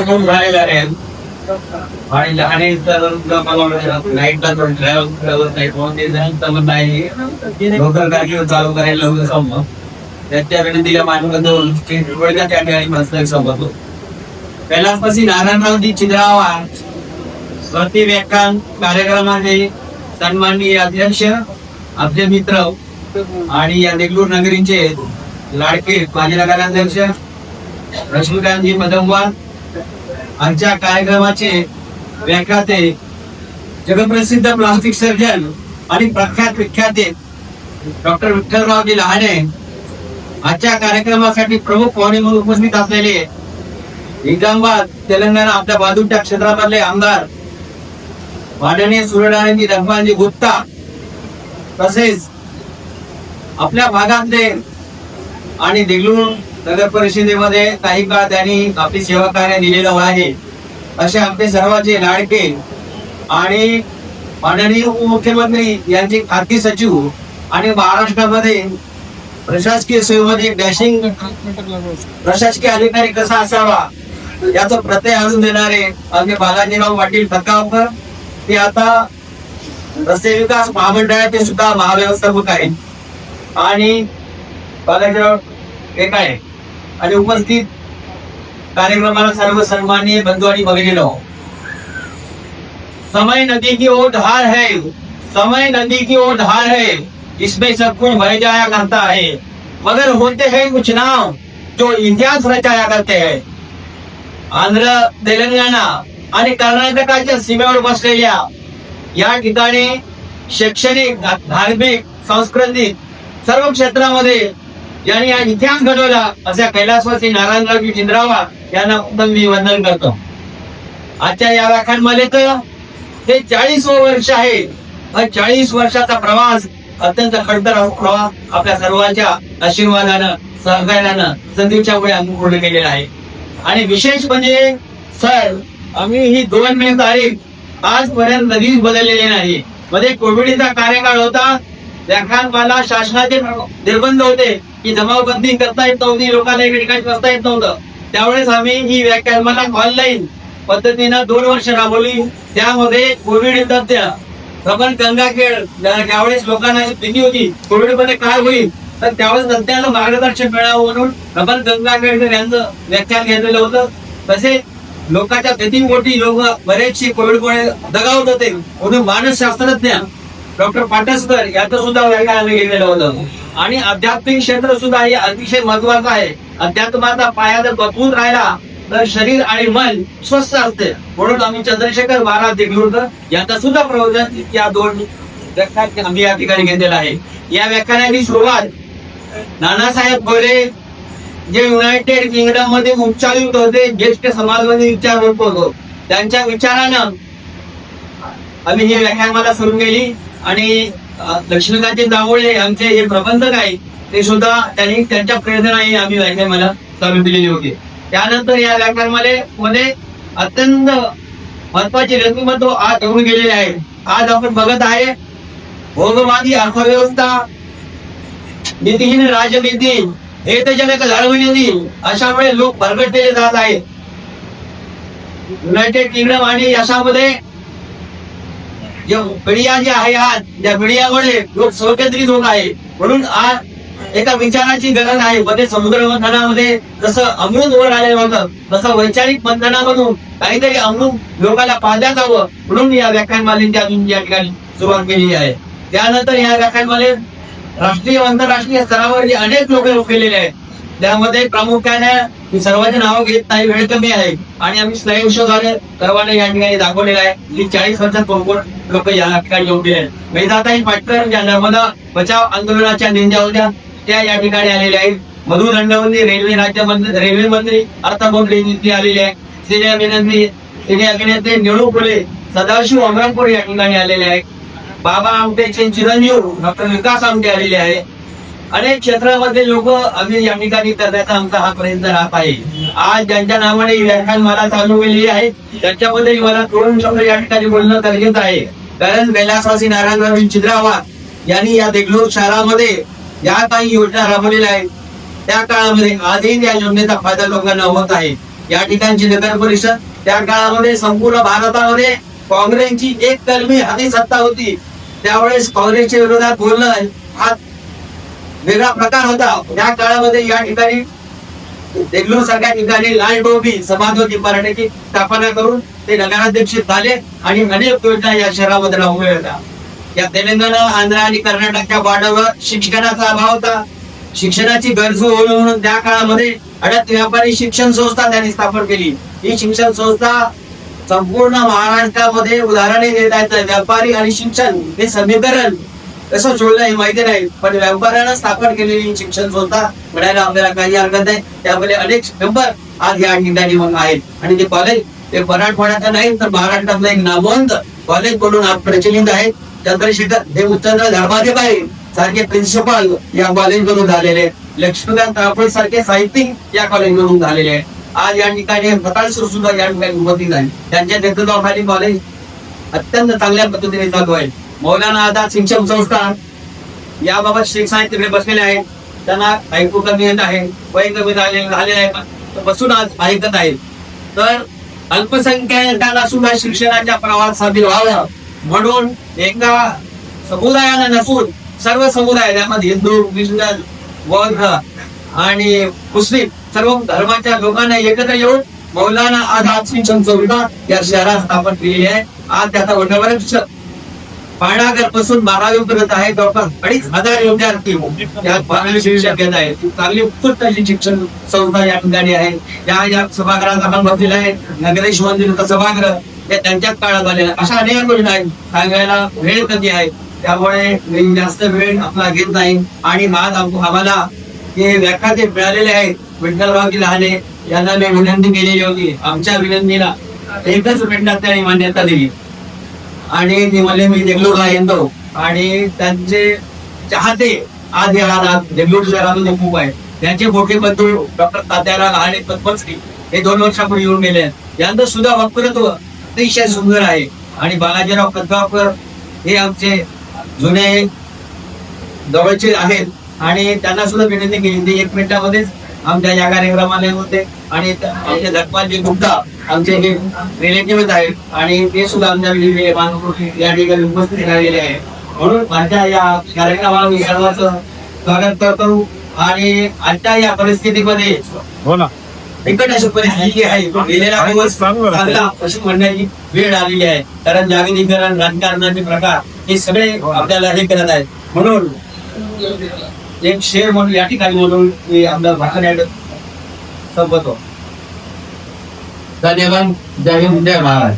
खूप झालेला आहे आणि लहान लाईटला चालू करायला होतं समोर त्याच्या विनंतीला मानवतो त्या ठिकाणी मस्त समजतो. कैलासवासी नारायणरावजी छिंद्रावा स्मृती व्याख्यान कार्यक्रमाचे सन्माननीय अध्यक्ष आपले मित्र आणि या देगलूर नगरीचे लाडके माजी नगराध्यक्ष रश्मिकांतजी मदमवार आमच्या कार्यक्रमाचे व्याख्याते जगप्रसिद्ध प्लास्टिक सर्जन आणि प्रख्यात विख्याते डॉक्टर विठ्ठलरावजी लहाने आजच्या कार्यक्रमासाठी प्रमुख पाहुणे म्हणून उपस्थित असलेले निजामाबाद तेलंगणा आपल्या बाजूच्या क्षेत्रामधले आमदार माननीय सूर्यनारायणजी रघुनाथजी गुप्ता तसेच आपल्या भागातले आणि देगलूर नगर परिषदेमध्ये काही काळ त्यांनी आपली सेवा कार्य दिलेलं आहे असे आमचे सर्वांचे लाडके आणि माननीय उपमुख्यमंत्री यांचे खासगी सचिव आणि महाराष्ट्रामध्ये प्रशासकीय सेवेमध्ये डॅशिंग प्रशासकीय अधिकारी कसा असावा याचा प्रत्यय आणून देणारे आमचे बालाजीराव पाटील ठकावकर ते आता रस्ते विकास महामंडळाचे सुद्धा महाव्यवस्थापक आहे आणि बालाजीराव आहे आणि उपस्थित कार्यक्रमाला सर्व सन्माननीय बंधू आणि भगिनीनो. समय नदी की ओर धार है, समय नदी की ओर धार है, इसमें सब कुछ बह जाया करता है मगर होते हैं कुछ नाम जो इतिहास रचाया करते हैं. आंध्र तेलंगणा आणि कर्नाटकाच्या सीमेवर बसलेल्या या ठिकाणी शैक्षणिक धार्मिक सांस्कृतिक सर्व क्षेत्रामध्ये यांनी हा इतिहास घडवला अशा कैलासवासी नारायणरावजी छिंद्रावा यांना उत्तम मी वंदन करतो. आजच्या या व्याख्यानमालेत हे 40वे वर्ष आहे. हा 40 वर्षाचा प्रवास अत्यंत खडतर प्रवास आपल्या सर्वांच्या आशीर्वादानं सहकार्यानं संधीच्यामुळे आम्ही पूर्ण केलेला आहे. आणि विशेष म्हणजे सर आम्ही ही 2 मे तारीख आजपर्यंत कधीच बदललेली नाही. मध्ये कोविडचा कार्यकाळ होता, व्याख्यानमाला शासनाचे निर्बंध होते की जमावबंदी करता येत नव्हती, लोकांना एका ठिकाणी बसता येत नव्हतं. त्यावेळेस आम्ही ही व्याख्यानमाला ऑनलाईन पद्धतीनं 2 वर्ष राबवली. त्यामध्ये कोविड तथ्य रमण गंगाखेड त्यावेळेस लोकांना भीती होती कोविड मध्ये काय होईल, तर त्यावेळेस तज्ञांना मार्गदर्शन मिळावं म्हणून रमण गंगाखेडकर यांचं व्याख्यान घेतलेलं होतं. तसे लोकांच्या भीतीपोटी लोक बरेचसे कोविडमुळे दगावत होते म्हणून मानसशास्त्रज्ञ डॉक्टर पाटसकर यांचं सुद्धा व्याख्यान आम्ही घेतलेलं होतं. आणि आध्यात्मिक क्षेत्र सुद्धा हे अतिशय महत्वाचं आहे. अध्यात्माचा पाया जर मजबूत राहिला तर शरीर आणि मन स्वस्थ असते म्हणून आम्ही चंद्रशेखर महाराज देगलूरकर यांचा सुद्धा प्रवचन या 2 व्याख्यान आम्ही या ठिकाणी घेतलेला आहे. या व्याख्यानाची सुरुवात नानासाहेब गोरे जे युनायटेड किंगडम मध्ये उच्चायुक्त होते, ज्येष्ठ समाजवादी विचार होतो, त्यांच्या विचारानं आम्ही ही व्याख्यानमाला सुरू केली. आणि लक्ष्मीकांतजी दाभोळे आमचे हे प्रबंधक आहे ते सुद्धा त्यांनी त्यांच्या प्रेरणेने आम्ही व्याख्यानमाला चालू केलेली होती. त्यानंतर या व्याख्यानमालेमध्ये अत्यंत महत्वाचे व्यक्तिमत्व आज येऊन गेलेले आहे. आज आपण बघत आहे भोगवादी अर्थव्यवस्था, नीतिहीन राजनीती, हेतजनक लढवणी अशामुळे लोक भरकटलेले जात आहेत. युनायटेड किंगडम आणि यशामध्ये जे मीडिया जे आहे आज त्या मीडियामुळे लोक स्वकेंद्रित होत आहे म्हणून आज एका विचाराची गरज आहे. मध्ये समुद्र मंथनामध्ये जसं अमृत वर आलेलं होतं तसं वैचारिक मंथनामधून काहीतरी अमृत लोकांना पाहण्यात यावं म्हणून या व्याख्यानमालेची अजून या ठिकाणी सुरुवात केलेली आहे. त्यानंतर या व्याख्यानमालेत राष्ट्रीय आंतरराष्ट्रीय स्तरावर जे अनेक लोक केलेले आहेत त्यामध्ये प्रामुख्याने सर्वांची नावं घेत नाही, वेळ कमी आहे आणि आम्ही स्लाइड शोद्वारे सर्वांना या ठिकाणी दाखवलेला आहे की 40 वर्षात कोण लोक या ठिकाणी येऊन गेले. वेदाताई पाटकर ज्या नर्मदा बचाव आंदोलनाच्या निंजा होत्या त्या या ठिकाणी आलेल्या आहेत. मधु दंडवंती रेल्वे राज्यमंत्री, रेल्वे मंत्री अर्थमंत्री आलेले आहे. सिने अभिनेते निळू फुले, सदाशिव अमरापूर या ठिकाणी आलेले आहेत. बाबा आमटेचे चिरंजीव डॉक्टर विकास आमटे आलेले आहे. अनेक क्षेत्रामध्ये लोक आम्ही या ठिकाणी करण्याचा आमचा हा प्रयत्न राहत आहे. आज ज्यांच्या नावाने व्याख्यान मला चालू केलेली आहे त्याच्यामध्ये मला थोडं शब्द या ठिकाणी बोलणं गरजेचं आहे. कारण कैलासवासी नारायणरावजी छिंद्रावा यांनी या देगलूर शहरामध्ये ज्या काही योजना राबवलेल्या आहेत त्या काळामध्ये आजही या योजनेचा फायदा लोकांना होत आहे. या ठिकाणची नगर परिषद त्या काळामध्ये संपूर्ण भारतामध्ये काँग्रेसची एक कलमी हाती सत्ता होती. त्यावेळेस काँग्रेसच्या विरोधात बोलणं हा वेगळा प्रकार होता. त्या काळामध्ये या ठिकाणी देगलूर सारख्या ठिकाणी लालडोबी समाजवादी पार्टीची स्थापना करून ते नगराध्यक्ष झाले आणि अनेक योजना या शहरामध्ये राबवल्या होत्या. या तेलंगणा, आंध्र आणि कर्नाटकच्या बॉर्डरवर शिक्षणाचा अभाव होता. शिक्षणाची गरज होईल म्हणून त्या काळामध्ये अडत व्यापारी शिक्षण संस्था त्यांनी स्थापन केली. ही शिक्षण संस्था संपूर्ण महाराष्ट्रामध्ये उदाहरणे देत आहेत. व्यापारी आणि शिक्षण हे समीकरण कसं जोडलं हे माहिती नाही, पण व्यापाऱ्यानं स्थापन केलेली शिक्षण संस्था म्हणायला आपल्याला काही हरकत नाही. त्यामध्ये अनेक मेंबर आज या ठिकाणी मग आहेत आणि ते कॉलेज ते मराठवाड्यात नाही तर महाराष्ट्रातलं एक नामवंत कॉलेज म्हणून आज प्रचलित आहे. चंद्रशेखर हे उत्तर धर्माधिक आहे सारखे प्रिन्सिपल या कॉलेज मधून झालेले, लक्ष्मीकांत तापळे सारखे साहित्यिक या कॉलेज मधून झालेले आहे. आज या ठिकाणी प्रकाश सुद्धा या ठिकाणी उपस्थित आहे. त्यांच्या नेतृत्वाखाली कॉलेज अत्यंत चांगल्या पद्धतीने चालू आहे. मौलाना आझाद शिक्षण संस्था याबाबत शेख साहेब तिकडे बसलेले आहेत. त्यांना ऐकू कमी येत आहे, वय कमी झालेले आहे, पण बसून आज ऐकत आहेत. तर अल्पसंख्याकांना सुद्धा शिक्षणाच्या प्रवासात व्हावं म्हणून एका समुदायाला नसून सर्व समुदाय त्यामध्ये हिंदू, मुस्लिम, बौद्ध आणि मुस्लिम सर्व धर्माच्या लोकांना एकत्र येऊन मौलाना आझाद शिक्षण संस्था या शहरात स्थापन केलेली आहे. आज त्याचा वर्ष पाडागरपासून 12वी पर्यंत आहे. जवळपास 2,500 विद्यार्थी या 12वी शिक्षक घेत आहेत. चांगली उत्कृष्ट अशी शिक्षण संस्था या ठिकाणी आहे. या सभागृहात आपण बसलेला आहे. नगरेश मंदिराचं सभागृह हे त्यांच्याच काळात आलेलं आहे. अशा अनेक गोष्टी आहेत, सांगायला वेळ कधी आहे, त्यामुळे मी जास्त वेळ आपला घेत नाही. आणि आज आम्हाला हे व्याख्याते मिळालेले आहेत. विठ्ठलरावजी लहाने यांना मी विनंती केलेली होती. आमच्या विनंतीला एकच मिनिटात त्यांनी मान्यता दिली आणि ते मला मी देगलूरला येतो आणि त्यांचे चाहते आज या देगलूर शहरामध्ये खूप आहे. त्यांचे मोठे बंधू डॉक्टर तात्याराव लहाने पद्मश्री हे 2 वर्षापूर्वी येऊन गेले आहेत. यांचं सुद्धा वक्तृत्व अतिशय सुंदर आहे. आणि बालाजीराव कदगावकर हे आमचे जुने जवळचे आहेत आणि त्यांना सुद्धा विनंती केली होती 1 मिनिटामध्येच आमच्या या कार्यक्रमाला होते. आणि आमचे धर्माजी गुप्ता आमचे हे रिलेटिव्ह आहेत आणि ते सुद्धा आमच्या या ठिकाणी उपस्थित राहिलेले आहे. म्हणून माझ्या या कार्यक्रमाला मी सर्वांचं स्वागत करतो. आणि आजच्या या परिस्थितीमध्ये हो ना बिकट अशी परिस्थिती आहे. गेलेला दिवस चांगला अशी म्हणण्याची वेळ आलेली आहे. कारण जागतिकीकरण, राजकारणाचे प्रकार हे सगळे आपल्याला हे करत आहेत. म्हणून एक शेर म्हणून या ठिकाणी म्हणून मी आपलं भाषण संपवतो. धन्यवाद. जय हिंद, जय महाराज.